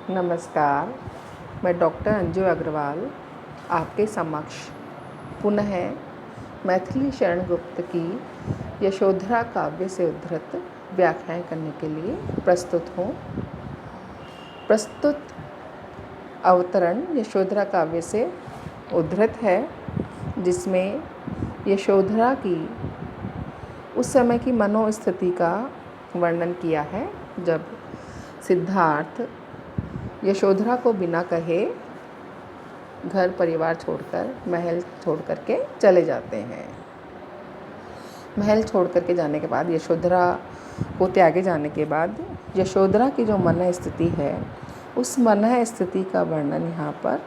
नमस्कार। मैं डॉक्टर अंजू अग्रवाल आपके समक्ष पुनः मैथिली शरण गुप्त की यशोधरा काव्य से उद्धृत व्याख्याएं करने के लिए प्रस्तुत हूँ। प्रस्तुत अवतरण यशोधरा काव्य से उद्धृत है, जिसमें यशोधरा की उस समय की मनोस्थिति का वर्णन किया है जब सिद्धार्थ यशोधरा को बिना कहे घर परिवार छोड़कर महल छोड़ कर के चले जाते हैं। महल छोड़ कर के जाने के बाद यशोधरा को त्यागे जाने के बाद यशोधरा की जो मन स्थिति है, उस मन स्थिति का वर्णन यहाँ पर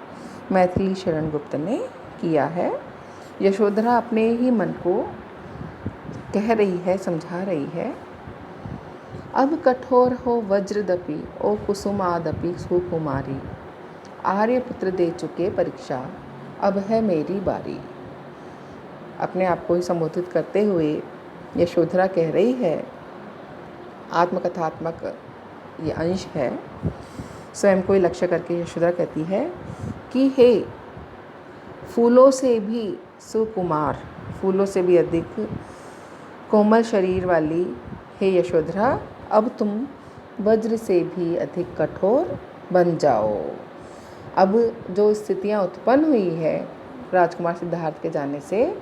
मैथिली शरण गुप्त ने किया है। यशोधरा अपने ही मन को कह रही है, समझा रही है। अब कठोर हो वज्रदपि ओ कुसुमादपि सुकुमारी, आर्यपुत्र दे चुके परीक्षा, अब है मेरी बारी। अपने आप को ही संबोधित करते हुए यशोधरा कह रही है, आत्मकथात्मक ये अंश है। स्वयं को लक्ष्य करके यशोधरा कहती है कि हे फूलों से भी सुकुमार, फूलों से भी अधिक कोमल शरीर वाली हे यशोधरा, अब तुम वज्र से भी अधिक कठोर बन जाओ। अब जो स्थितियाँ उत्पन्न हुई है राजकुमार सिद्धार्थ के जाने से,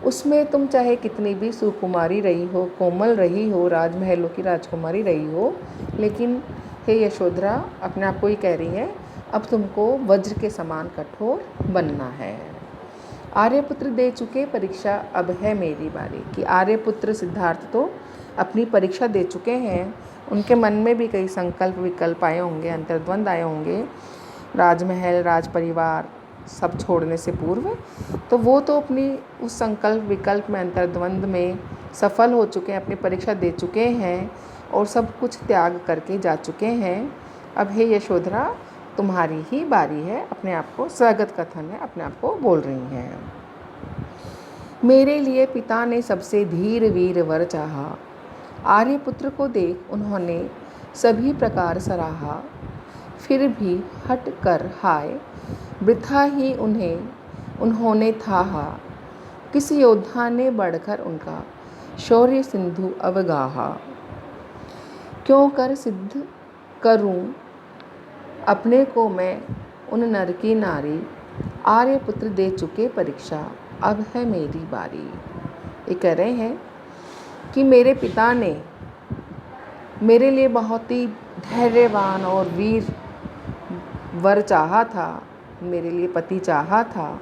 उसमें तुम चाहे कितनी भी सुकुमारी रही हो, कोमल रही हो, राजमहलों की राजकुमारी रही हो, लेकिन हे यशोधरा अपने आप को ही कह रही है, अब तुमको वज्र के समान कठोर बनना है। आर्यपुत्र दे चुके परीक्षा, अब है मेरी बारी। कि आर्यपुत्र सिद्धार्थ तो अपनी परीक्षा दे चुके हैं, उनके मन में भी कई संकल्प विकल्प आए होंगे, अंतर्द्वंद आए होंगे, राजमहल राज परिवार सब छोड़ने से पूर्व। तो वो तो अपनी उस संकल्प विकल्प में, अंतर्द्वंद में सफल हो चुके हैं, अपनी परीक्षा दे चुके हैं और सब कुछ त्याग करके जा चुके हैं। अब हे यशोधरा तुम्हारी ही बारी है। अपने आप को स्वागत कथन है, अपने आप को बोल रही हैं। मेरे लिए पिता ने सबसे धीर वीर वर चाहा, आर्यपुत्र को देख उन्होंने सभी प्रकार सराहा, फिर भी हट कर हाय वृथा ही उन्होंने थाहा, किस योद्धा ने बढ़कर उनका शौर्य सिंधु अवगाहा। क्यों कर सिद्ध करूं अपने को मैं उन नर की नारी, आर्यपुत्र दे चुके परीक्षा, अब है मेरी बारी। ये कह रहे हैं कि मेरे पिता ने मेरे लिए बहुत ही धैर्यवान और वीर वर चाहा था, मेरे लिए पति चाहा था,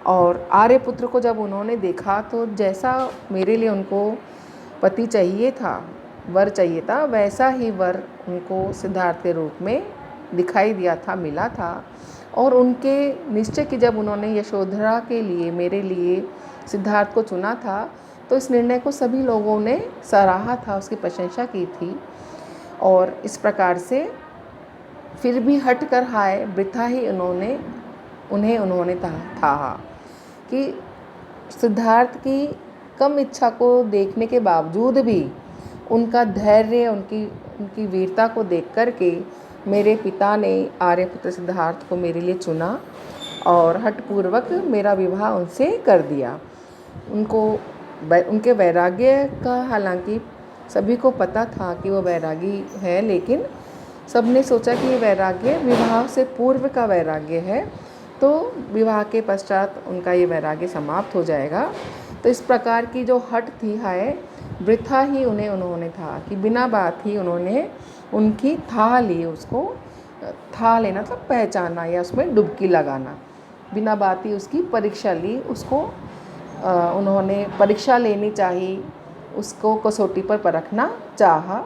और आर्यपुत्र को जब उन्होंने देखा तो जैसा मेरे लिए उनको पति चाहिए था, वर चाहिए था, वैसा ही वर उनको सिद्धार्थ के रूप में दिखाई दिया था, मिला था। और उनके निश्चय की जब उन्होंने यशोधरा के लिए, मेरे लिए सिद्धार्थ को चुना था, तो इस निर्णय को सभी लोगों ने सराहा था, उसकी प्रशंसा की थी। और इस प्रकार से फिर भी हट कर हाय वृथा ही उन्होंने थाहा, कि सिद्धार्थ की कम इच्छा को देखने के बावजूद भी उनका धैर्य, उनकी वीरता को देख कर के मेरे पिता ने आर्यपुत्र सिद्धार्थ को मेरे लिए चुना और हठपूर्वक मेरा विवाह उनसे कर दिया। उनके वैराग्य का हालांकि सभी को पता था कि वो वैरागी है, लेकिन सबने सोचा कि ये वैराग्य विवाह से पूर्व का वैराग्य है, तो विवाह के पश्चात उनका ये वैराग्य समाप्त हो जाएगा। तो इस प्रकार की जो हट थी, हाय वृथा ही उन्होंने था, कि बिना बात ही उन्होंने उनकी था ली, उसको था लेना मतलब पहचाना या उसमें डुबकी लगाना, बिना बात ही उसकी परीक्षा ली, उसको उन्होंने परीक्षा लेनी चाहिए, उसको कसौटी पर परखना चाहा।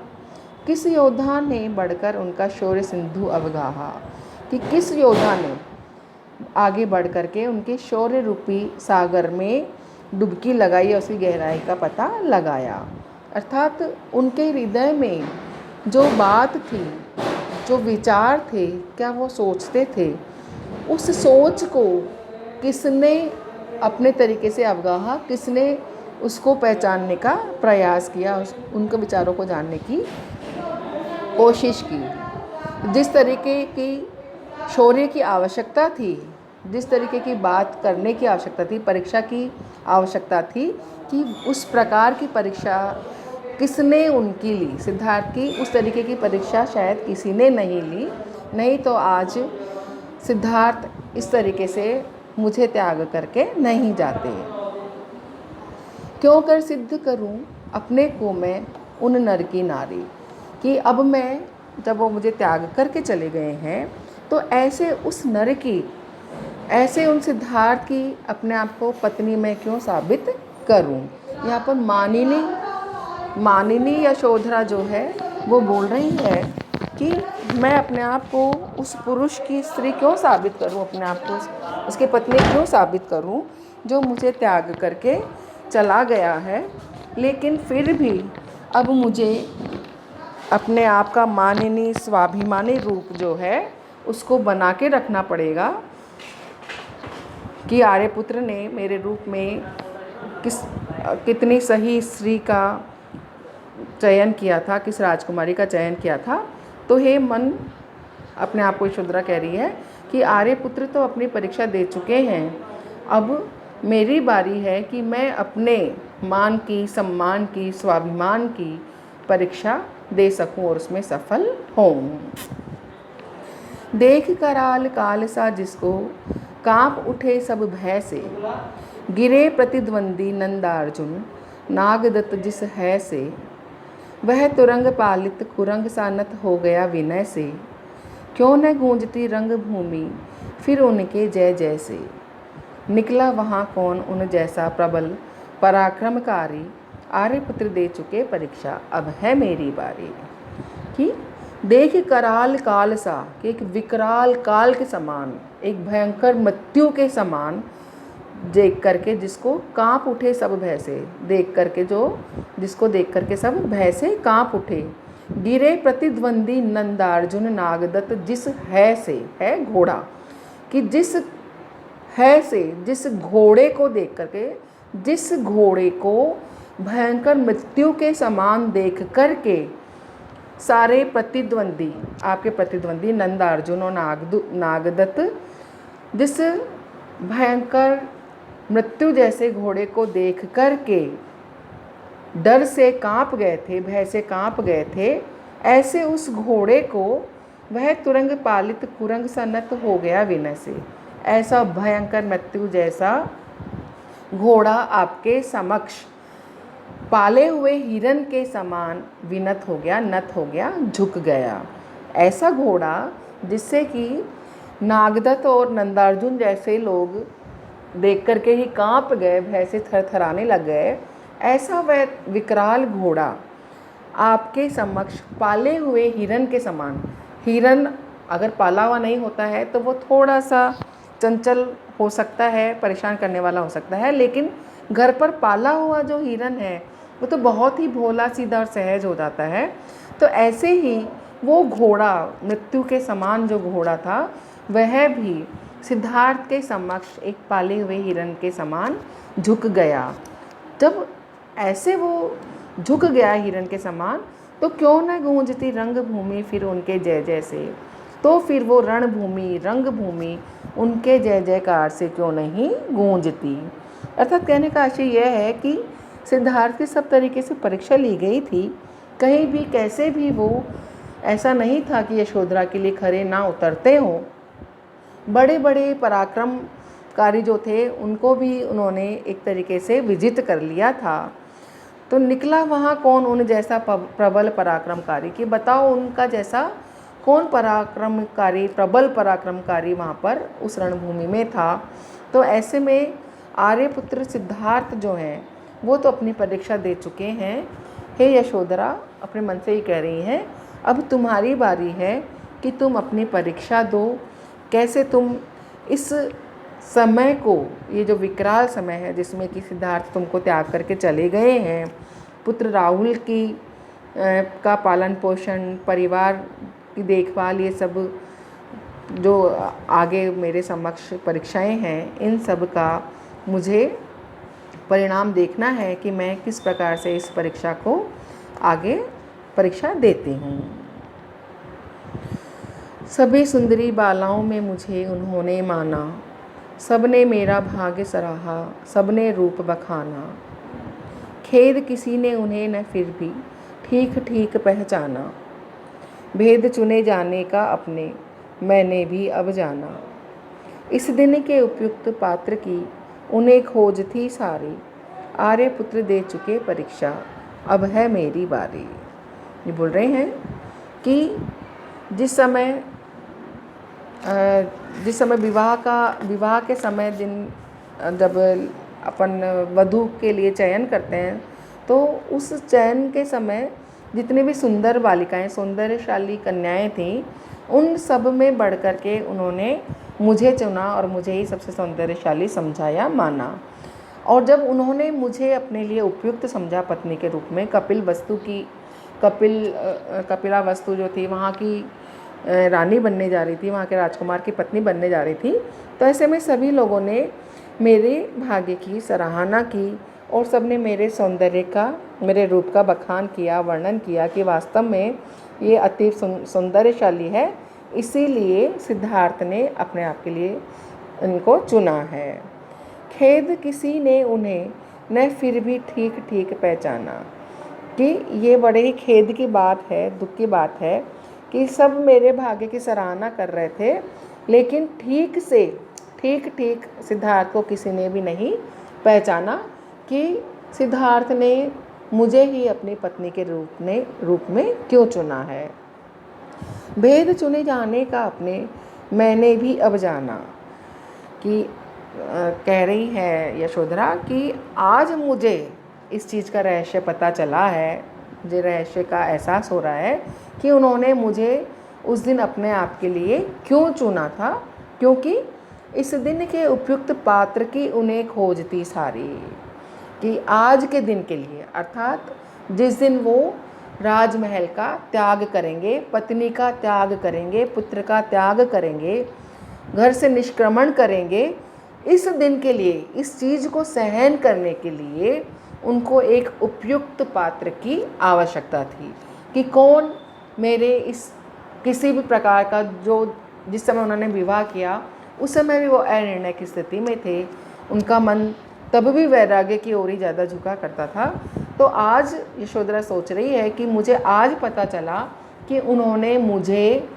किस योद्धा ने बढ़कर उनका शौर्य सिंधु अवगाहा, कि किस योद्धा ने आगे बढ़ कर के उनके शौर्य रूपी सागर में डुबकी लगाई और उसकी गहराई का पता लगाया। अर्थात उनके हृदय में जो बात थी, जो विचार थे, क्या वो सोचते थे, उस सोच को किसने अपने तरीके से अवगाहा, किसने उसको पहचानने का प्रयास किया, उनके विचारों को जानने की कोशिश की। जिस तरीके की शौर्य की आवश्यकता थी, जिस तरीके की बात करने की आवश्यकता थी, परीक्षा की आवश्यकता थी, कि उस प्रकार की परीक्षा किसने उनकी ली? सिद्धार्थ की उस तरीके की परीक्षा शायद किसी ने नहीं ली, नहीं तो आज सिद्धार्थ इस तरीके से मुझे त्याग करके नहीं जाते। क्यों कर सिद्ध करूं अपने को मैं उन नर की नारी, कि अब मैं, जब वो मुझे त्याग करके चले गए हैं, तो ऐसे उस नर की, ऐसे उन सिद्धार्थ की अपने आप को पत्नी में क्यों साबित करूं? यहाँ पर मानिनी यशोधरा जो है वो बोल रही है कि मैं अपने आप को उस पुरुष की स्त्री क्यों साबित करूं, अपने आप को उसकी पत्नी क्यों साबित करूं जो मुझे त्याग करके चला गया है। लेकिन फिर भी अब मुझे अपने आप का मानिनी स्वाभिमानी रूप जो है उसको बना के रखना पड़ेगा कि आर्यपुत्र ने मेरे रूप में कितनी सही स्त्री का चयन किया था, किस राजकुमारी का चयन किया था। तो हे मन, अपने आप को यशोधरा कह रही है कि आर्यपुत्र तो अपनी परीक्षा दे चुके हैं, अब मेरी बारी है कि मैं अपने मान की, सम्मान की, स्वाभिमान की परीक्षा दे सकूं और उसमें सफल हों। देख कराल काल सा जिसको कांप उठे सब भय से, गिरे प्रतिद्वंदी नंदार्जुन नागदत्त जिस है से, वह तुरंग पालित कुरंग सा नत हो गया विनय से, क्यों न गूंजती रंग भूमि फिर उनके जय जय से, निकला वहाँ कौन उन जैसा प्रबल पराक्रमकारी, आर्यपुत्र दे चुके परीक्षा अब है मेरी बारी। कि देख कराल काल सा, कि एक विकराल काल के समान, एक भयंकर मृत्यु के समान देख करके जिसको कांप उठे सब भय से, देख करके जिसको देख करके सब भय से कांप उठे, गिरे प्रतिद्वंदी नंदार्जुन नागदत्त जिस है से, है घोड़ा, कि जिस है से, जिस घोड़े को देख करके, जिस घोड़े को भयंकर मृत्यु के समान देख करके सारे प्रतिद्वंदी, आपके प्रतिद्वंदी नंदार्जुन और नागदत्त जिस भयंकर मृत्यु जैसे घोड़े को देख करके डर से कांप गए थे, भय से कांप गए थे, ऐसे उस घोड़े को वह तुरंग पालित कुरंग सा नत हो गया विनय से। ऐसा भयंकर मृत्यु जैसा घोड़ा आपके समक्ष पाले हुए हिरन के समान विनत हो गया, नत हो गया, झुक गया। ऐसा घोड़ा जिससे कि नागदत्त और नंदार्जुन जैसे लोग देख करके ही कांप गए, भय से थरथराने लग गए, ऐसा वह विकराल घोड़ा आपके समक्ष पाले हुए हिरन के समान। हिरन अगर पाला हुआ नहीं होता है तो वो थोड़ा सा चंचल हो सकता है, परेशान करने वाला हो सकता है, लेकिन घर पर पाला हुआ जो हिरन है वो तो बहुत ही भोला सीधा और सहज हो जाता है। तो ऐसे ही वो घोड़ा, मृत्यु के समान जो घोड़ा था, वह भी सिद्धार्थ के समक्ष एक पाले हुए हिरन के समान झुक गया। जब ऐसे वो झुक गया हिरन के समान, तो क्यों न गूंजती रंग भूमि फिर उनके जय जय से, तो फिर वो रणभूमि, रंग भूमि उनके जय जयकार से क्यों नहीं गूंजती। अर्थात कहने का आशय यह है कि सिद्धार्थ की सब तरीके से परीक्षा ली गई थी, कहीं भी कैसे भी वो ऐसा नहीं था कि यशोधरा के लिए खरे ना उतरते हों। बड़े बड़े पराक्रमकारी जो थे उनको भी उन्होंने एक तरीके से विजित कर लिया था। तो निकला वहाँ कौन उन जैसा प्रबल पराक्रमकारी, कि बताओ उनका जैसा कौन पराक्रमकारी, प्रबल पराक्रमकारी वहाँ पर उस रणभूमि में था। तो ऐसे में आर्यपुत्र सिद्धार्थ जो हैं वो तो अपनी परीक्षा दे चुके हैं। हे यशोधरा अपने मन से ही कह रही हैं, अब तुम्हारी बारी है कि तुम अपनी परीक्षा दो। कैसे तुम इस समय को, ये जो विकराल समय है जिसमें कि सिद्धार्थ तुमको त्याग करके चले गए हैं, पुत्र राहुल की का पालन पोषण, परिवार की देखभाल, ये सब जो आगे मेरे समक्ष परीक्षाएं हैं, इन सब का मुझे परिणाम देखना है कि मैं किस प्रकार से इस परीक्षा को आगे परीक्षा देती हूँ। सभी सुंदरी बालाओं में मुझे उन्होंने माना, सबने मेरा भाग्य सराहा, सबने रूप बखाना। खेद किसी ने उन्हें न फिर भी ठीक ठीक पहचाना, भेद चुने जाने का अपने मैंने भी अब जाना। इस दिन के उपयुक्त पात्र की उन्हें खोज थी सारी, आर्यपुत्र दे चुके परीक्षा, अब है मेरी बारी। ये बोल रहे हैं कि जिस समय विवाह के समय जब अपन वधू के लिए चयन करते हैं, तो उस चयन के समय जितनी भी सुंदर बालिकाएं, सौंदर्यशाली कन्याएं थीं, उन सब में बढ़ कर के उन्होंने मुझे चुना और मुझे ही सबसे सौंदर्यशाली समझाया, माना। और जब उन्होंने मुझे अपने लिए उपयुक्त समझा पत्नी के रूप में, कपिला वस्तु जो थी वहाँ की रानी बनने जा रही थी, वहाँ के राजकुमार की पत्नी बनने जा रही थी, तो ऐसे में सभी लोगों ने मेरे भाग्य की सराहना की और सबने मेरे सौंदर्य का, मेरे रूप का बखान किया, वर्णन किया कि वास्तव में ये अति सौंदर्यशाली है, इसीलिए सिद्धार्थ ने अपने आप के लिए इनको चुना है। खेद किसी ने उन्हें न फिर भी ठीक ठीक पहचाना, कि ये बड़े ही खेद की बात है, दुख की बात है कि सब मेरे भाग्य की सराहना कर रहे थे, लेकिन ठीक ठीक सिद्धार्थ को किसी ने भी नहीं पहचाना कि सिद्धार्थ ने मुझे ही अपनी पत्नी के रूप में क्यों चुना है। भेद चुने जाने का अपने मैंने भी अब जाना, कि कह रही है यशोधरा कि आज मुझे इस चीज़ का रहस्य पता चला है, मुझे रहस्य का एहसास हो रहा है कि उन्होंने मुझे उस दिन अपने आप के लिए क्यों चुना था, क्योंकि इस दिन के उपयुक्त पात्र की उन्हें खोज थी सारी, कि आज के दिन के लिए, अर्थात जिस दिन वो राजमहल का त्याग करेंगे, पत्नी का त्याग करेंगे, पुत्र का त्याग करेंगे, घर से निष्क्रमण करेंगे, इस दिन के लिए, इस चीज़ को सहन करने के लिए उनको एक उपयुक्त पात्र की आवश्यकता थी, कि कौन मेरे इस किसी भी प्रकार का, जो जिस समय उन्होंने विवाह किया उस समय भी वो अनिर्णय की स्थिति में थे, उनका मन तब भी वैराग्य की ओर ही ज़्यादा झुका करता था। तो आज यशोधरा सोच रही है कि मुझे आज पता चला कि उन्होंने मुझे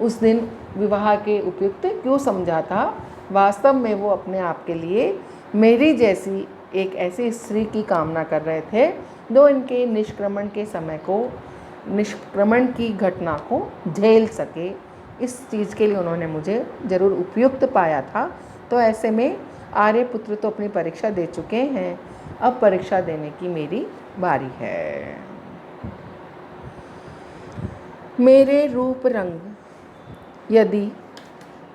उस दिन विवाह के उपयुक्त क्यों समझा था। वास्तव में वो अपने आप के लिए मेरी जैसी एक ऐसी स्त्री की कामना कर रहे थे जो इनके निष्क्रमण के समय को, निष्क्रमण की घटना को झेल सके। इस चीज़ के लिए उन्होंने मुझे ज़रूर उपयुक्त पाया था। तो ऐसे में आर्यपुत्र तो अपनी परीक्षा दे चुके हैं, अब परीक्षा देने की मेरी बारी है। मेरे रूप रंग यदि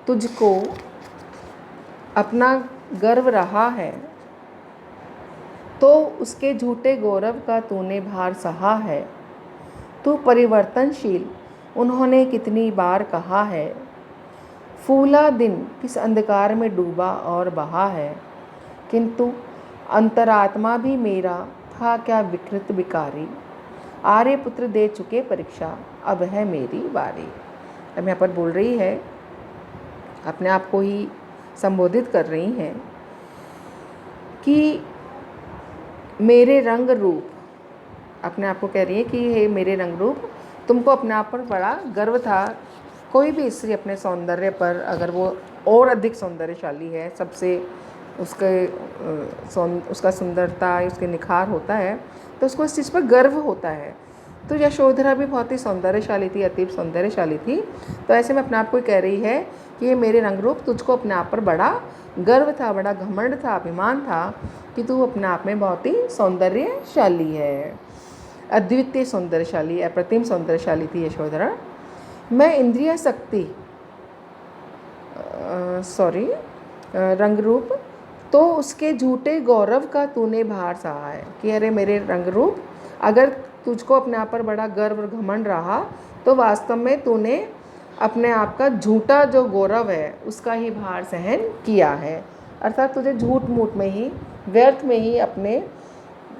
तुझको अपना गर्व रहा है, तो उसके झूठे गौरव का तूने भार सहा है। तू परिवर्तनशील उन्होंने कितनी बार कहा है, फूला दिन किस अंधकार में डूबा और बहा है, किंतु अंतरात्मा भी मेरा था क्या विकृत विकारी। आर्यपुत्र दे चुके परीक्षा, अब है मेरी बारी। अब यहाँ पर बोल रही है, अपने आप को ही संबोधित कर रही हैं कि मेरे रंग रूप, अपने आप को कह रही है कि हे मेरे रंग रूप, तुमको अपने आप पर बड़ा गर्व था। कोई भी स्त्री अपने सौंदर्य पर अगर वो और अधिक सौंदर्यशाली है, सबसे उसका सुंदरता, उसके निखार होता है, तो उसको इस चीज़ पर गर्व होता है। तो यशोधरा भी बहुत ही सौंदर्यशाली थी, अति सौंदर्यशाली थी। तो ऐसे में अपने आप को कह रही है कि ये मेरे रंग रूप, तुझको अपने आप पर बड़ा गर्व था, बड़ा घमंड था, अभिमान था कि तू अपने आप में बहुत ही सौंदर्यशाली है, अद्वितीय सौंदर्यशाली, अप्रतिम सौंदर्यशाली थी यशोधरा। मैं इंद्रिय शक्ति रंग रूप, तो उसके झूठे गौरव का तूने भार सहा है, कि अरे मेरे रंग रूप, अगर तुझको अपने आप पर बड़ा गर्व और घमंड रहा, तो वास्तव में तूने अपने आप का झूठा जो गौरव है उसका ही भार सहन किया है। अर्थात तुझे झूठ मूठ में ही, व्यर्थ में ही अपने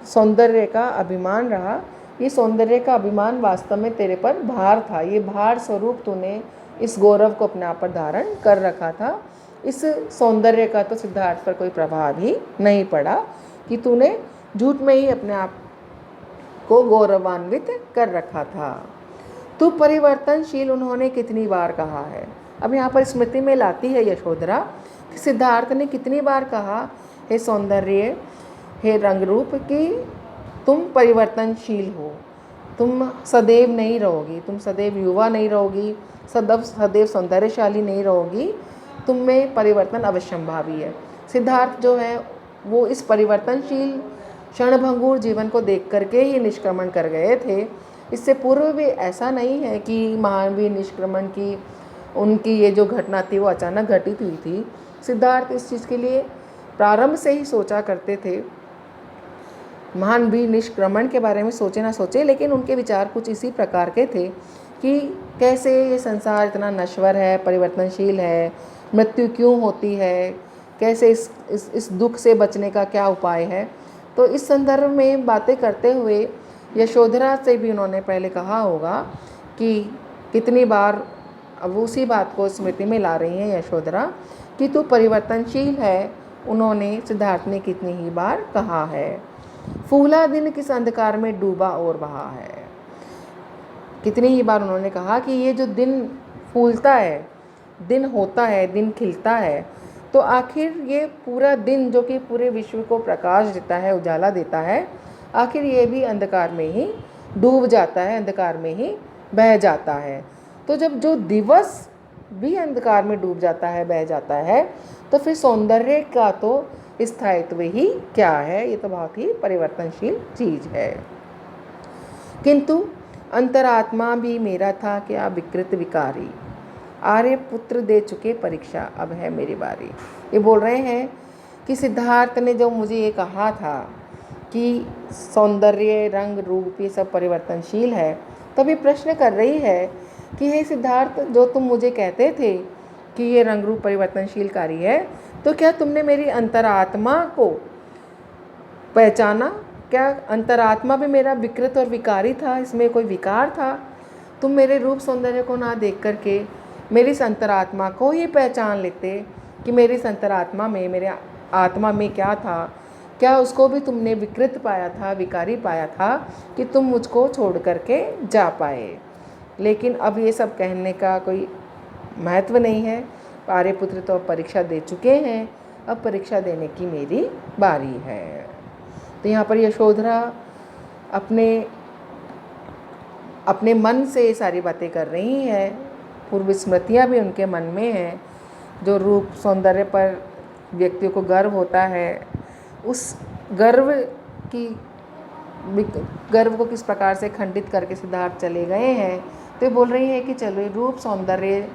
सौंदर्य का अभिमान रहा, ये सौंदर्य का अभिमान वास्तव में तेरे पर भार था, ये भार स्वरूप तूने इस गौरव को अपने आप पर धारण कर रखा था। इस सौंदर्य का तो सिद्धार्थ पर कोई प्रभाव ही नहीं पड़ा कि तूने झूठ में ही अपने आप को गौरवान्वित कर रखा था। तू परिवर्तनशील उन्होंने कितनी बार कहा है। अब यहाँ पर स्मृति में लाती है यशोधरा कि सिद्धार्थ ने कितनी बार कहा, हे सौंदर्य, हे रंग रूप, कि तुम परिवर्तनशील हो, तुम सदैव नहीं रहोगी, तुम सदैव युवा नहीं रहोगी, सदैव सौंदर्यशाली नहीं रहोगी, तुम में परिवर्तन अवश्यंभावी है। सिद्धार्थ जो है वो इस परिवर्तनशील क्षणभंगुर जीवन को देख करके ही निष्क्रमण कर गए थे। इससे पूर्व भी ऐसा नहीं है कि महावीर निष्क्रमण की उनकी ये जो घटना थी वो अचानक घटित हुई थी। सिद्धार्थ इस चीज़ के लिए प्रारंभ से ही सोचा करते थे। महावीर निष्क्रमण के बारे में सोचे ना सोचे, लेकिन उनके विचार कुछ इसी प्रकार के थे कि कैसे ये संसार इतना नश्वर है, परिवर्तनशील है, मृत्यु क्यों होती है, कैसे इस दुख से बचने का क्या उपाय है। तो इस संदर्भ में बातें करते हुए यशोधरा से भी उन्होंने पहले कहा होगा कि कितनी बार, अब उसी बात को स्मृति में ला रही हैं यशोधरा कि तू परिवर्तनशील है, उन्होंने सिद्धार्थ ने कितनी ही बार कहा है। फूला दिन किस अंधकार में डूबा और बहा है। कितनी ही बार उन्होंने कहा कि ये जो दिन फूलता है, दिन होता है, दिन खिलता है, तो आखिर ये पूरा दिन जो कि पूरे विश्व को प्रकाश देता है, उजाला देता है, आखिर ये भी अंधकार में ही डूब जाता है, अंधकार में ही बह जाता है। तो जब जो दिवस भी अंधकार में डूब जाता है, बह जाता है, तो फिर सौंदर्य का तो स्थायित्व ही क्या है, ये तो बहुत ही परिवर्तनशील चीज़ है। किंतु अंतरात्मा भी मेरा था क्या विकृत विकारी, आर्य पुत्र दे चुके परीक्षा, अब है मेरी बारी। ये बोल रहे हैं कि सिद्धार्थ ने जो मुझे ये कहा था कि सौंदर्य, रंग, रूप ये सब परिवर्तनशील है, तभी प्रश्न कर रही है कि हे सिद्धार्थ, जो तुम मुझे कहते थे कि ये रंग रूप परिवर्तनशील कार्य है, तो क्या तुमने मेरी अंतरात्मा को पहचाना? क्या अंतरात्मा भी मेरा विकृत और विकारी था, इसमें कोई विकार था? तुम मेरे रूप सौंदर्य को ना देख करके मेरी अंतरात्मा को ही पहचान लेते कि मेरी अंतरात्मा में, मेरे आत्मा में क्या था। क्या उसको भी तुमने विकृत पाया था, विकारी पाया था कि तुम मुझको छोड़ करके जा पाए? लेकिन अब ये सब कहने का कोई महत्व नहीं है। आर्यपुत्र तो अब परीक्षा दे चुके हैं, अब परीक्षा देने की मेरी बारी है। तो यहाँ पर यशोधरा अपने मन से ये सारी बातें कर रही हैं। पूर्व स्मृतियाँ भी उनके मन में हैं। जो रूप सौंदर्य पर व्यक्ति को गर्व होता है, उस गर्व को किस प्रकार से खंडित करके सिद्धार्थ चले गए हैं। तो ये बोल रही है कि चलो, रूप सौंदर्य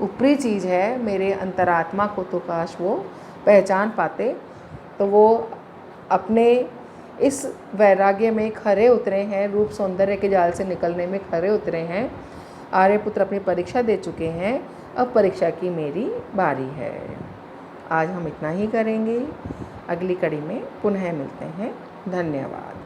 ऊपरी चीज़ है, मेरे अंतरात्मा को तो काश वो पहचान पाते। तो वो अपने इस वैराग्य में खरे उतरे हैं, रूप सौंदर्य के जाल से निकलने में खरे उतरे हैं। आर्यपुत्र अपनी परीक्षा दे चुके हैं, अब परीक्षा की मेरी बारी है। आज हम इतना ही करेंगे, अगली कड़ी में पुनः मिलते हैं। धन्यवाद।